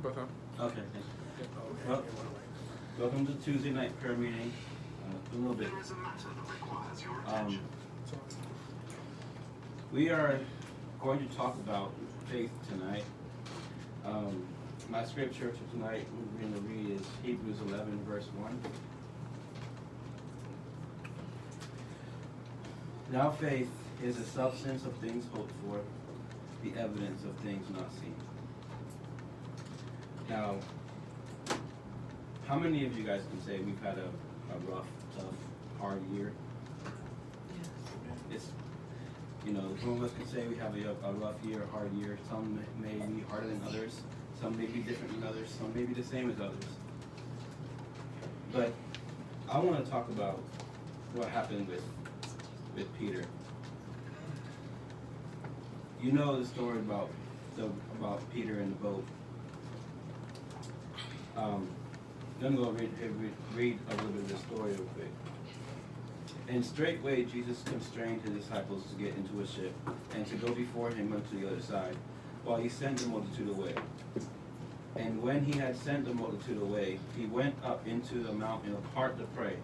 both of them. Okay, thank you. Well, welcome to Tuesday night prayer meeting. A little bit. We are going to talk about faith tonight. My scripture for tonight we're going to read is Hebrews 11, verse 1. Now faith is the substance of things hoped for, the evidence of things not seen. Now, how many of you guys can say we've had a rough, tough, hard year? It's, some of us can say we have a rough year, a hard year. Some may be harder than others. Some may be different than others. Some may be the same as others. But I want to talk about what happened with Peter. You know the story about Peter in the boat. I'm going to go read a little bit of the story real quick. And straightway Jesus constrained his disciples to get into a ship and to go before him unto the other side, while he sent the multitude away. And when he had sent the multitude away, he went up into the mountain apart to pray.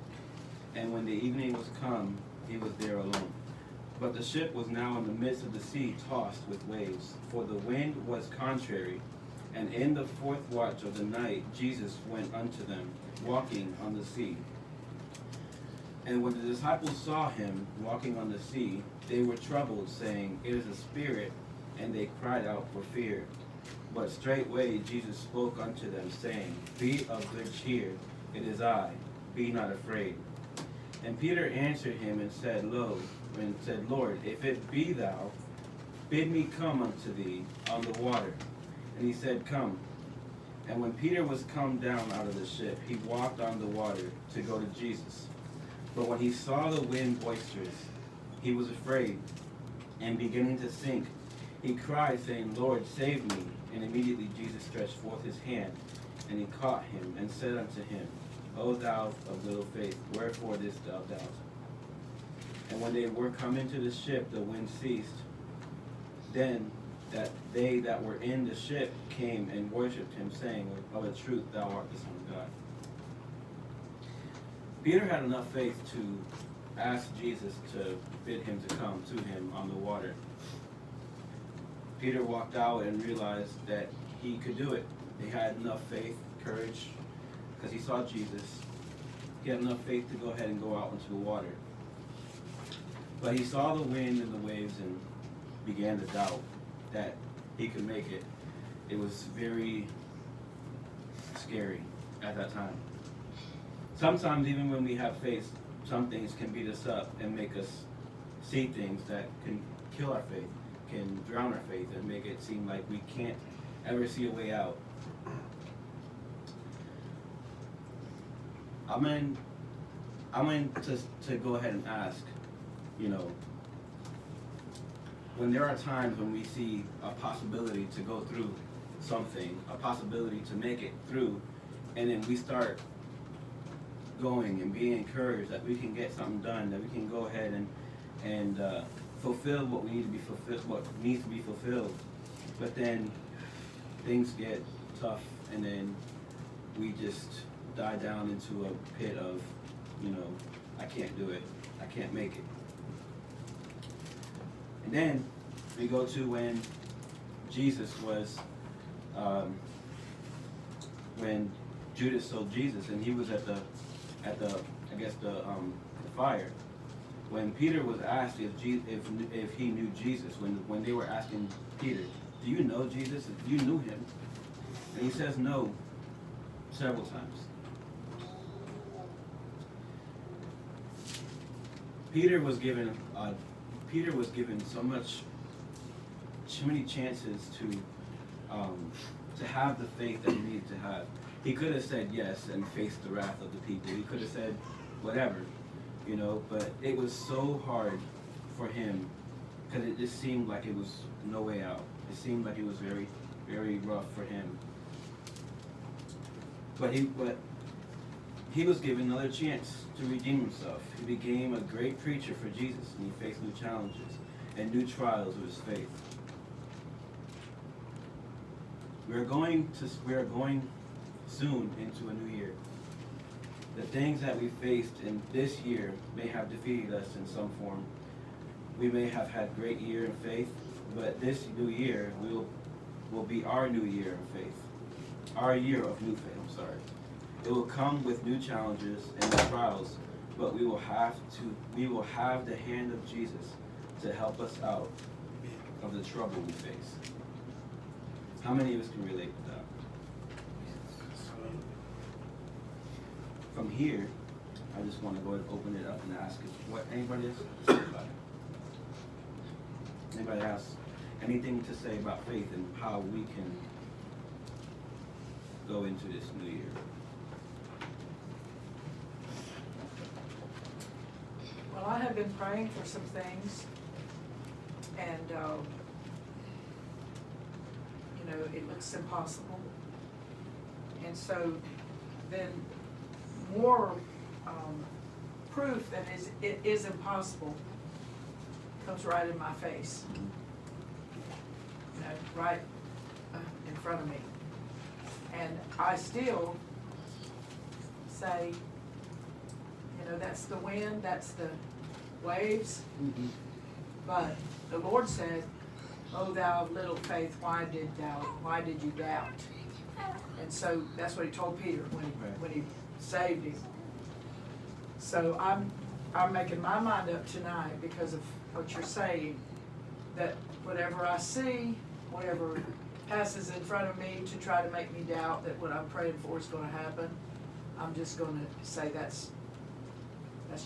And when the evening was come, he was there alone. But the ship was now in the midst of the sea, tossed with waves, for the wind was contrary. And in the fourth watch of the night, Jesus went unto them, walking on the sea. And when the disciples saw him walking on the sea, they were troubled, saying, It is a spirit, and they cried out for fear. But straightway Jesus spoke unto them, saying, Be of good cheer, it is I, be not afraid. And Peter answered him and said, Lord, if it be thou, bid me come unto thee on the water. And he said, Come. And when Peter was come down out of the ship, he walked on the water to go to Jesus. But when he saw the wind boisterous, he was afraid, and beginning to sink, he cried, saying, Lord, save me. And immediately Jesus stretched forth his hand, and he caught him, and said unto him, O thou of little faith, wherefore didst thou doubt? And when they were come into the ship, the wind ceased. Then that they that were in the ship came and worshipped him, saying, Of a truth thou art the Son of God. Peter had enough faith to ask Jesus to bid him to come to him on the water. Peter walked out and realized that he could do it. He had enough faith, courage, because he saw Jesus. He had enough faith to go ahead and go out into the water. But he saw the wind and the waves and began to doubt that he could make it. It was very scary at that time. Sometimes even when we have faith, some things can beat us up and make us see things that can kill our faith, can drown our faith, and make it seem like we can't ever see a way out. I'm in to go ahead and ask, when there are times when we see a possibility to go through something, a possibility to make it through, and then we start going and being encouraged that we can get something done, that we can go ahead and fulfill what we need to be fulfilled, what needs to be fulfilled. But then things get tough, and then we just die down into a pit of, I can't do it, I can't make it. And then we go to when Jesus was, when Judas sold Jesus, and he was at the fire. When Peter was asked if he knew Jesus, when they were asking Peter, do you know Jesus? If you knew him, and he says no several times. Peter was given so many chances to have the faith that he needed to have. He could have said yes and faced the wrath of the people. He could have said whatever, but it was so hard for him because it just seemed like it was no way out. It seemed like it was very, very rough for him. But he was given another chance to redeem himself. He became a great preacher for Jesus, and he faced new challenges and new trials of his faith. We are going soon into a new year. The things that we faced in this year may have defeated us in some form. We may have had great year in faith, but this new year will be our new year in faith. Our year of new faith, I'm sorry. It will come with new challenges and new trials, but we will have the hand of Jesus to help us out of the trouble we face. How many of us can relate to that? From here, I just want to go ahead and open it up and ask if what anybody has to say about it. Anybody has anything to say about faith and how we can go into this new year? Well, I have been praying for some things, and it looks impossible. And so then more proof that it is impossible comes right in my face, right in front of me. And I still say, that's the wind, that's the waves. Mm-hmm. But the Lord said, "Oh, thou of little faith, why did you doubt?" And so that's what he told Peter when he saved him. So I'm making my mind up tonight because of what you're saying, that whatever I see, whatever passes in front of me to try to make me doubt that what I'm praying for is going to happen, I'm just going to say that's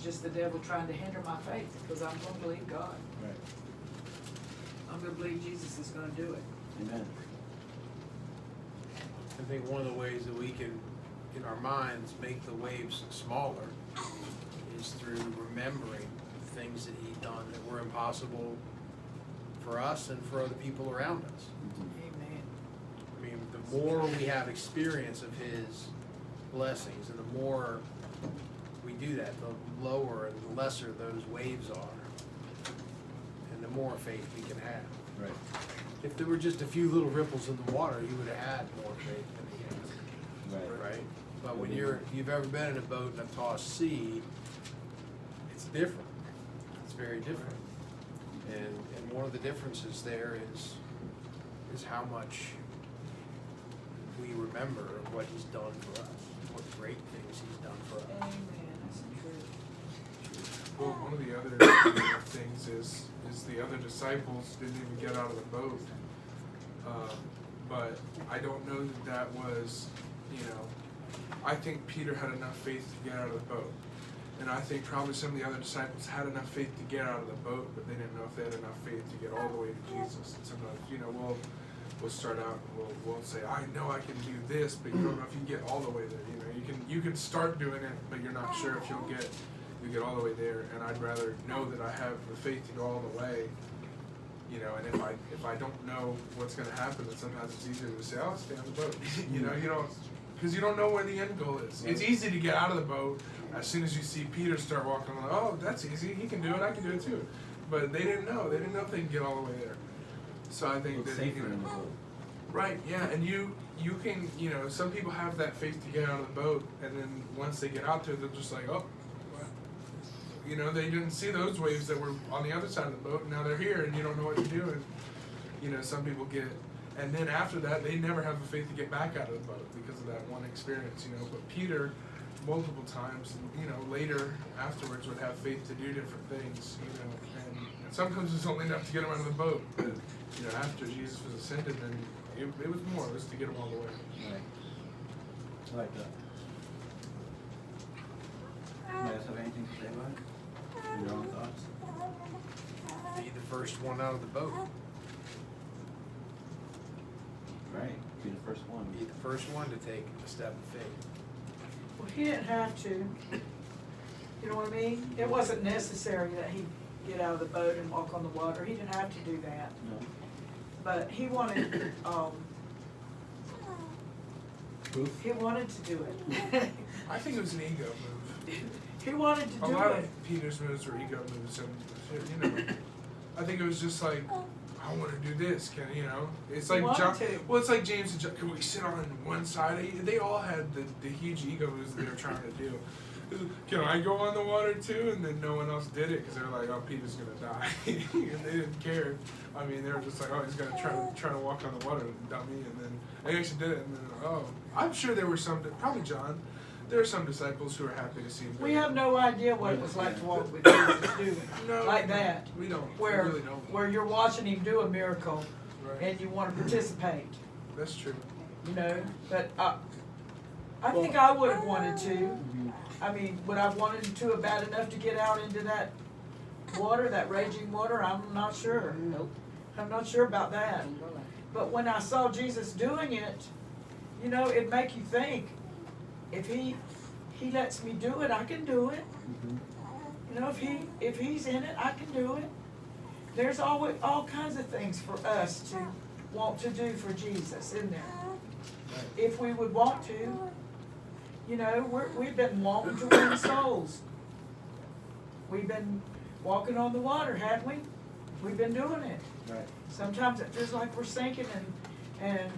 just the devil trying to hinder my faith, because I'm going to believe God. Right. I'm going to believe Jesus is going to do it. Amen. I think one of the ways that we can, in our minds, make the waves smaller is through remembering things that He's done that were impossible for us and for other people around us. Amen. I mean, the more we have experience of His blessings, and the more we do that, the lower and the lesser those waves are, and the more faith we can have. Right. If there were just a few little ripples in the water, you would have had more faith than He has. Right. Right? But when you've ever been in a boat in a tossed sea, it's different. It's very different. And one of the differences there is how much we remember what He's done for us, what great things He's done for us. Amen. That's the truth. Well, one of the other things is the other disciples didn't even get out of the boat. But I don't know that was, I think Peter had enough faith to get out of the boat. And I think probably some of the other disciples had enough faith to get out of the boat, but they didn't know if they had enough faith to get all the way to Jesus. And sometimes, we'll start out and we'll say, I know I can do this, but you don't know if you can get all the way there. You can start doing it, but you're not sure if you'll get all the way there. And I'd rather know that I have the faith to go all the way. And if I don't know what's going to happen, then sometimes it's easier to say, stay on the boat. Because you don't know where the end goal is. It's easy to get out of the boat as soon as you see Peter start walking along. Oh, that's easy. He can do it. I can do it too. But they didn't know. They didn't know if they could get all the way there. So I think It's that safer in the boat. right, yeah, and you can, some people have that faith to get out of the boat, and then once they get out there, they're just like, oh, well. They didn't see those waves that were on the other side of the boat, and now they're here, and you don't know what to do, and some people get, and then after that, they never have the faith to get back out of the boat because of that one experience, But Peter, multiple times, later afterwards, would have faith to do different things, and sometimes it's only enough to get him out of the boat. But, after Jesus was ascended, then it was more. It was to get him all the way. Right. I like that. You guys have anything to say about it? Your own thoughts? Be the first one out of the boat. Right. Be the first one. Be the first one to take a step of faith. Well, he didn't have to. You know what I mean? It wasn't necessary that he get out of the boat and walk on the water. He didn't have to do that. No. But he wanted, Proof? he wanted to do it. I think it was an ego move. He wanted to A do lot it. of Peter's moves were ego moves, and I think it was just like, I want to do this. Can It's You like want John. to. Well, it's like James and John. Can we sit on one side? They all had the huge egos they were trying to do. Can I go on the water too? And then no one else did it because they're like, oh, Peter's gonna die, and they didn't care. I mean, they were just like, oh, he's gonna try to walk on the water, dummy. And then they actually did it. And then, oh, I'm sure there were some, probably John. There are some disciples who are happy to see him. We have no idea what it was like to walk with Jesus doing No, like that. We don't. Where we really don't. where you're watching him do a miracle Right. and you want to participate, That's true. But I think I would have wanted to. I mean, would I have wanted to have bad enough to get out into that water, that raging water? I'm not sure. Nope. I'm not sure about that. But when I saw Jesus doing it, it'd make you think, if he lets me do it, I can do it. If he's in it, I can do it. There's always all kinds of things for us to want to do for Jesus, isn't there? If we would want to. We've been wanting to win souls. We've been walking on the water, haven't we? We've been doing it. Right. Sometimes it feels like we're sinking and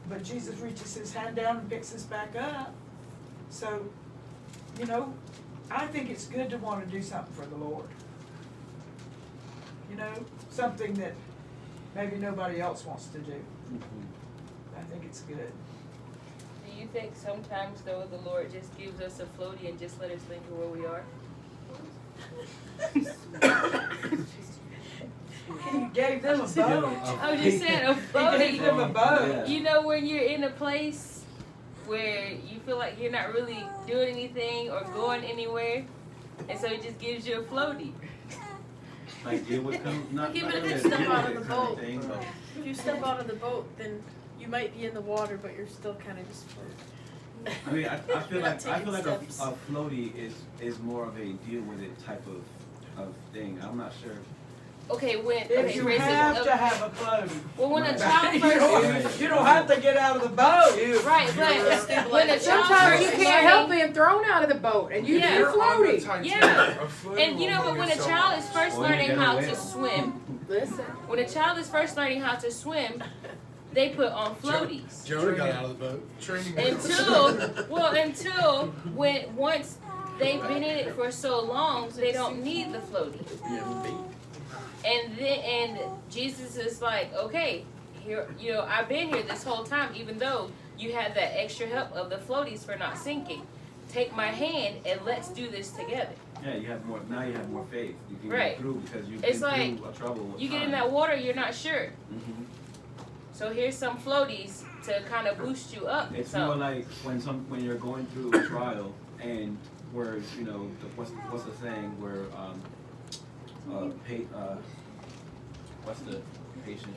but Jesus reaches his hand down and picks us back up. So, I think it's good to want to do something for the Lord. Something that maybe nobody else wants to do. I think it's good. Do you think sometimes though the Lord just gives us a floaty and just let us linger where we are? He gave them a boat. I was just saying a He gave floaty. them a boat. Yeah. You know when you're in a place where you feel like you're not really doing anything or going anywhere, and so it just gives you a floaty. Like deal with not Even not if really you a step deal out with of it the kind of boat. thing, but If you step out of the boat, then you might be in the water, but you're still kind of just floating. I mean, I feel You're like not taking a steps. floaty is more of a deal with it type of thing. I'm not sure. Okay, when If okay, you for instance, have to have a floaty. well, when a Right. child You first, don't have to get out of the boat. right, but when a child Sometimes you first can't help learning, being thrown out of the boat and you Yeah. you're floaty. Yeah. A floaty and will but move when you a so child much. is first Or you learning get how away. to swim, Listen. when a child is first learning how to swim, they put on floaties. Jonah got out of the boat. Training Until once they've been in it for so long, they don't need the floaty. And Jesus is like, okay, here, I've been here this whole time, even though you had that extra help of the floaties for not sinking. Take my hand and let's do this together. Yeah, you have more. Now you have more faith. You can Right. get through because you've It's been like, through a trouble. You get in that water, you're not sure. Mm-hmm. So here's some floaties to kind of boost you up. It's So more like when you're going through a trial and where what's the saying where what's the patience?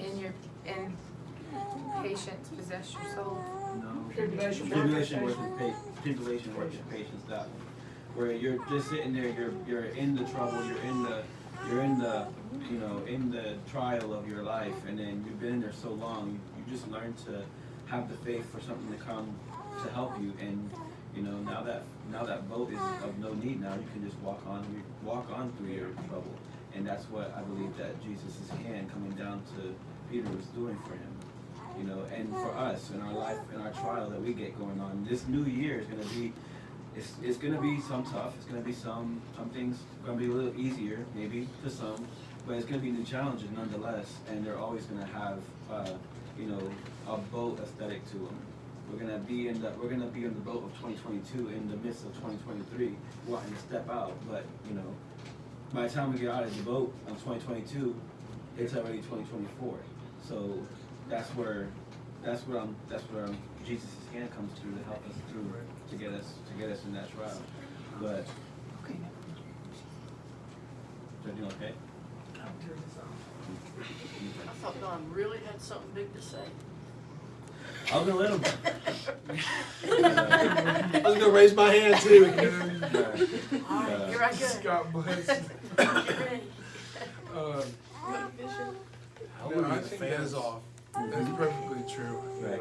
In patience possess your soul. No. Tribulation Tribulation worketh worketh patience. That one. Where you're just sitting there, you're in the trouble, you're in the trial of your life, and then you've been in there so long, you just learn to have the faith for something to come to help you, and now that boat is of no need. Now you can just walk on through your trouble, and that's what I believe that Jesus' hand coming down to Peter was doing for him. And for us in our life, in our trial that we get going on, this new year is going to be, it's going to be some tough. It's going to be some things going to be a little easier, maybe to some, but it's going to be new challenges nonetheless. And they're always going to have, a boat aesthetic to them. We're going to be in the boat of 2022 in the midst of 2023, wanting to step out. But by the time we get out of the boat of 2022, it's already 2024. So that's where Jesus' hand comes through to help us through, to get us in that trial. But is everything okay? I thought Don really had something big to say. I was gonna let him. I was gonna raise my hand too. All right, here I go. God bless. Get ready. Uh, Hallelujah, I the think fan is that's- off. That's perfectly true. Right.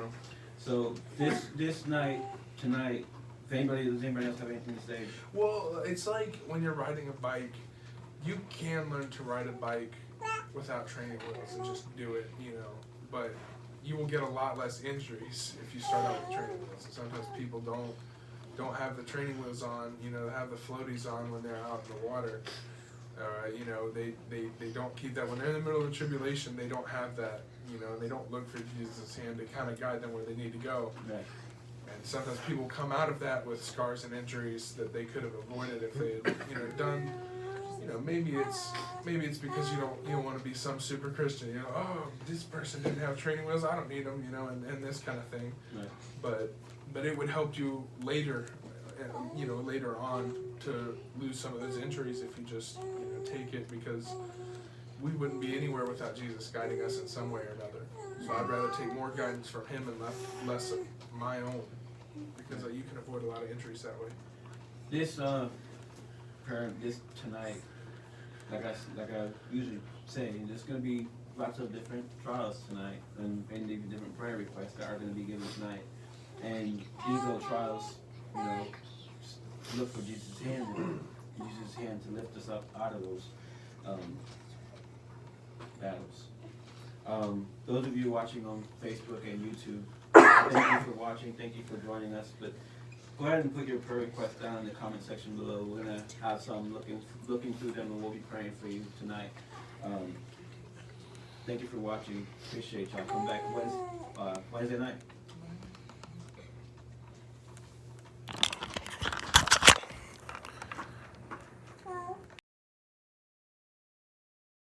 So this night, tonight, does anybody else have anything to say? Well, it's like when you're riding a bike, you can learn to ride a bike without training wheels and just do it, you know. But you will get a lot less injuries if you start out with training wheels. And sometimes people don't have the training wheels on, you know, have the floaties on when they're out in the water. You know, they don't keep that. When they're in the middle of a tribulation, they don't have that, you know, and they don't look for Jesus' hand to kind of guide them where they need to go. Right. And sometimes people come out of that with scars and injuries that they could have avoided if they had, you know, done, you know, maybe it's because you don't want to be some super Christian, you know, oh, this person didn't have training wheels, I don't need them, you know, and this kind of thing. Right. But it would help you later, you know, later on to lose some of those injuries if you just, you know, take it, because we wouldn't be anywhere without Jesus guiding us in some way or another. So I'd rather take more guidance from him and less of my own, because you can avoid a lot of injuries that way. This this tonight, like I usually say, there's gonna be lots of different trials tonight, and even different prayer requests that are gonna be given tonight. And these little trials, you know, look for Jesus' hand, and use his hand to lift us up out of those battles. Those of you watching on Facebook and YouTube, thank you for watching, thank you for joining us. But go ahead and put your prayer requests down in the comment section below. We're gonna have some looking through them, and we'll be praying for you tonight. Thank you for watching. Appreciate y'all. Come back Wednesday night.